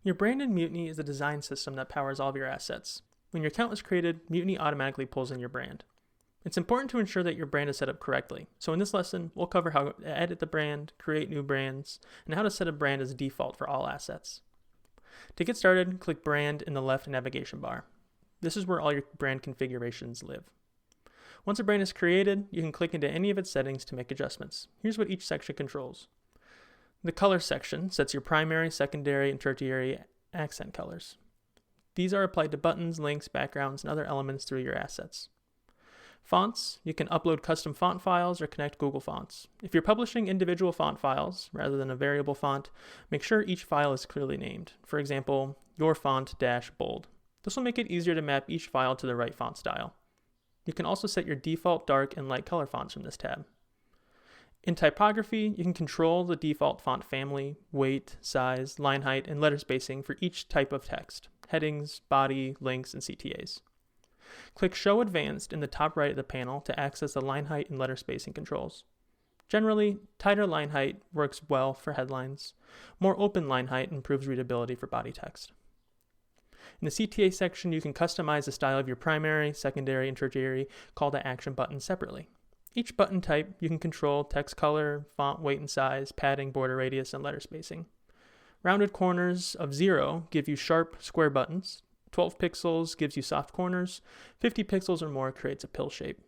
Your brand in Mutiny is the design system that powers all of your assets. When your account is created, Mutiny automatically pulls in your brand. It's important to ensure that your brand is set up correctly. So in this lesson, we'll cover how to edit the brand, create new brands, and how to set a brand as default for all assets. To get started, click Brand in the left navigation bar. This is where all your brand configurations live. Once a brand is created, you can click into any of its settings to make adjustments. Here's what each section controls. The color section sets your primary, secondary, and tertiary accent colors. These are applied to buttons, links, backgrounds, and other elements through your assets. Fonts, you can upload custom font files or connect Google Fonts. If you're publishing individual font files rather than a variable font, make sure each file is clearly named. For example, your font-bold. This will make it easier to map each file to the right font style. You can also set your default dark and light color fonts from this tab. In typography, you can control the default font family, weight, size, line height, and letter spacing for each type of text, headings, body, links, and CTAs. Click Show Advanced in the top right of the panel to access the line height and letter spacing controls. Generally, tighter line height works well for headlines. More open line height improves readability for body text. In the CTA section, you can customize the style of your primary, secondary, and tertiary call to action buttons separately. Each button type, you can control text color, font weight and size, padding, border radius, and letter spacing. Rounded corners of 0 give you sharp, square buttons. 12 pixels gives you soft corners. 50 pixels or more creates a pill shape.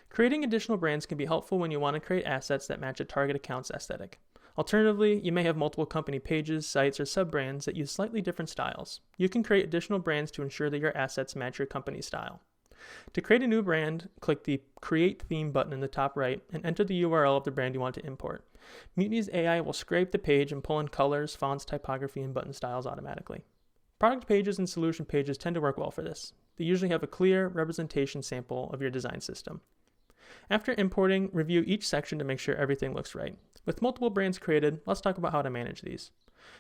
Creating additional brands can be helpful when you want to create assets that match a target account's aesthetic. Alternatively, you may have multiple company pages, sites, or sub-brands that use slightly different styles. You can create additional brands to ensure that your assets match your company's style. To create a new brand, click the Create Theme button in the top right and enter the URL of the brand you want to import. Mutiny's AI will scrape the page and pull in colors, fonts, typography, and button styles automatically. Product pages and solution pages tend to work well for this. They usually have a clear representation sample of your design system. After importing, review each section to make sure everything looks right. With multiple brands created, let's talk about how to manage these.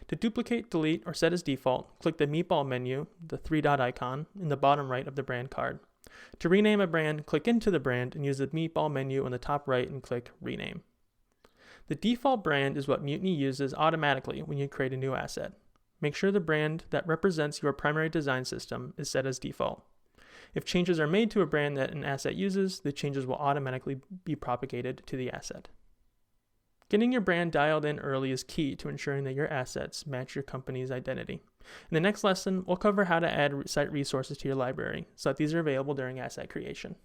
To duplicate, delete, or set as default, click the meatball menu, the 3-dot icon, in the bottom right of the brand card. To rename a brand, click into the brand and use the meatball menu in the top right and click Rename. The default brand is what Mutiny uses automatically when you create a new asset. Make sure the brand that represents your primary design system is set as default. If changes are made to a brand that an asset uses, the changes will automatically be propagated to the asset. Getting your brand dialed in early is key to ensuring that your assets match your company's identity. In the next lesson, we'll cover how to add site resources to your library so that these are available during asset creation.